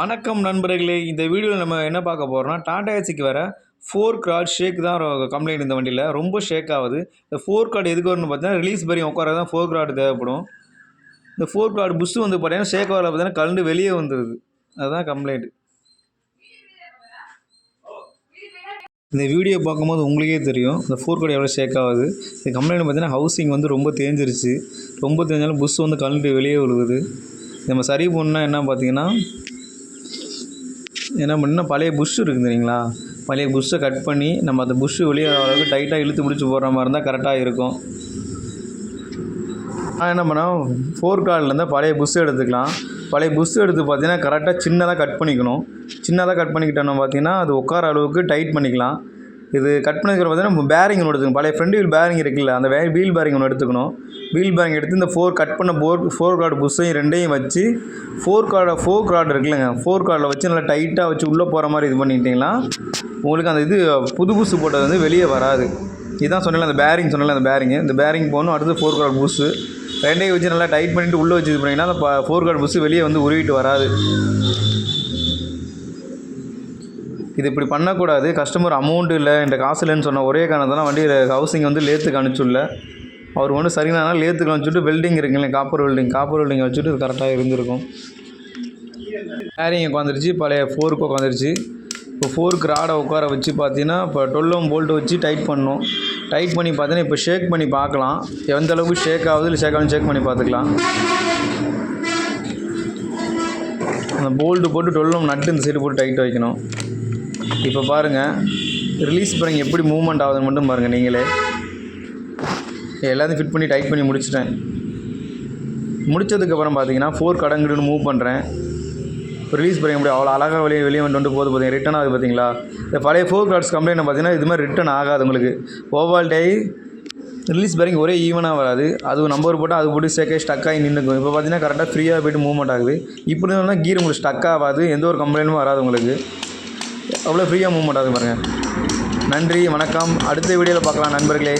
வணக்கம் நண்பர்களே, இந்த வீடியோவில் நம்ம என்ன பார்க்க போகிறோம்னா, டாடா ஏசிக்கு வர ஃபோர்க் ராட் ஷேக் தான் கம்ப்ளைண்ட் இந்த வண்டியில். ரொம்ப ஷேக் ஆகுது. இந்த ஃபோர்க் ராட் எதுக்கு வரும்னு பார்த்தீங்கன்னா, ரிலீஸ் பேரிங் உட்கார தான் ஃபோர்க் ராட் தேவைப்படும். இந்த ஃபோர்க் ராட் புஷ் வந்து பார்த்தீங்கன்னா ஷேக் ஆகல பார்த்தீங்கன்னா கலந்து வெளியே வந்துடுது. அதுதான் கம்ப்ளைண்ட். இந்த வீடியோ பார்க்கும்போது உங்களுக்கே தெரியும் இந்த ஃபோர்க் ராட் எவ்வளோ ஷேக் ஆகுது. இந்த கம்ப்ளைண்ட் பார்த்தீங்கன்னா ஹவுசிங் வந்து ரொம்ப தேஞ்சிருச்சு. ரொம்ப தேஞ்சாலும் புஷ் வந்து கலந்து வெளியே விழுகுது. நம்ம சரி பண்ணால் என்ன பார்த்தீங்கன்னா, என்ன பண்ணால் பழைய புஷ் இருக்குது தெரியுங்களா, பழைய புஷ்ஷை கட் பண்ணி நம்ம அந்த புஷ்ஷு வெளியே அளவுக்கு டைட்டாக இழுத்து பிடிச்சி போடுற மாதிரி இருந்தால் கரெக்டாக இருக்கும். நான் என்ன பண்ணேன், ஃபோர்க் ராட்லேருந்து பழைய புஷ் எடுத்துக்கலாம். பழைய புஷ் எடுத்து பார்த்தீங்கன்னா கரெக்டாக சின்னதாக கட் பண்ணிக்கணும். சின்னதாக கட் பண்ணிக்கிட்டோன்னா பார்த்தீங்கன்னா அது உட்கார அளவுக்கு டைட் பண்ணிக்கலாம். இது கட் பண்ணதுக்கு பார்த்தீங்கன்னா நம்ம பேரிங் ஒன்று எடுத்துக்கணும். பழைய ஃப்ரண்ட் வீல் பேரிங் இருக்குல்ல, அந்த வீல் பேரிங் ஒன்று எடுத்துக்கணும். வீல் பேரிங் எடுத்து இந்த கட் பண்ண ஃபோர்க் ராட் புஷ்ஷையும் ரெண்டையும் வச்சு ஃபோர்க் ராட் இருக்குல்லங்க, ஃபோர்க் ராடில் வச்சு நல்லா டைட்டாக வச்சு உள்ளே போகிற மாதிரி இது பண்ணிக்கிட்டிங்கன்னா உங்களுக்கு அந்த இது புது புஷ் போட்டது வந்து வெளியே வராது. இதுதான் சொன்னல அந்த பேரிங் சொன்னல, இந்த பேரிங் போகணும். அடுத்து ஃபோர்க் ராட் புஷ்ஷு ரெண்டையும் வச்சு நல்லா டைட் பண்ணிவிட்டு உள்ளே வச்சு இது பண்ணிங்கன்னா அந்த ஃபோர்க் ராட் புஷ்ஷு வெளியே வந்து உருவிட்டு வராது. இது இப்படி பண்ணக்கூடாது. கஸ்டமர் அமௌண்ட் இல்லை, இந்த காசு இல்லைன்னு சொன்ன ஒரே காரணத்தான் வண்டி ஹவுசிங் வந்து லேத்துக்கு அனுப்பிச்சுடல. அவர் ஒன்று சரினா லேத்துக்கு அனுப்பிச்சுட்டு வெல்டிங் இருக்குல்ல, காப்பர் வெல்டிங் வச்சுட்டு இது கரெக்டாக இருந்திருக்கும். பேரிங் உட்காந்துருச்சு, பழைய ஃபோர்க்கு உட்காந்துருச்சு. இப்போ ஃபோர்க் ராடை உட்கார வச்சு பார்த்தீங்கன்னா இப்போ 12 போல்ட்டு வச்சு டைட் பண்ணணும். டைட் பண்ணி பார்த்தீங்கன்னா இப்போ ஷேக் பண்ணி பார்க்கலாம் எந்த அளவுக்கு ஷேக் ஆகுது இல்லை ஷேக் ஆகுதுன்னு செக் பண்ணி பார்த்துக்கலாம். அந்த போல்ட்டு போட்டு 12 நட்டு இந்த சைடு போட்டு டைட் வைக்கணும். இப்போ பாருங்கள் ரிலீஸ் பேரிங் எப்படி மூவ்மெண்ட் ஆகுதுன்னு மட்டும் பாருங்கள் நீங்களே. எல்லாத்தையும் ஃபிட் பண்ணி டைட் பண்ணி முடிச்சிட்டேன். முடித்ததுக்கப்புறம் பார்த்தீங்கன்னா ஃபோர்க் அடங்குன்னு மூவ் பண்ணுறேன். ரிலீஸ் பேரிங் எப்படி அவ்வளோ அழகாக வெளியே வந்துட்டு போது பார்த்தீங்கன்னா ரிட்டன் ஆகுது பார்த்தீங்களா. இந்த பழைய ஃபோர்க் ராட்ஸ் கம்ப்ளைண்ட் பார்த்தீங்கன்னா இது மாதிரி ரிட்டன் ஆகாது உங்களுக்கு. ஓவால்ட் ஆகி ரிலீஸ் பேரிங் ஒரே ஈவனாக வராது. அது நம்பர் போட்டால் அது போட்டு சேக்காய் ஸ்டக் ஆகி நின்றுக்கும். இப்போ பார்த்தீங்கன்னா கரெக்டாக ஃப்ரீயாக போய்ட்டு மூவ்மெண்ட் ஆகுது. இப்படி இருந்தால் கீர் உங்களுக்கு ஸ்டக் ஆகாது, எந்த ஒரு கம்ப்ளைண்ட்டும் வராது உங்களுக்கு. அவ்வளோ ஃப்ரீயாக மூவ்மெண்ட் ஆகுது பாருங்கள். நன்றி, வணக்கம். அடுத்த வீடியோவில் பார்க்கலாம் நண்பர்களே.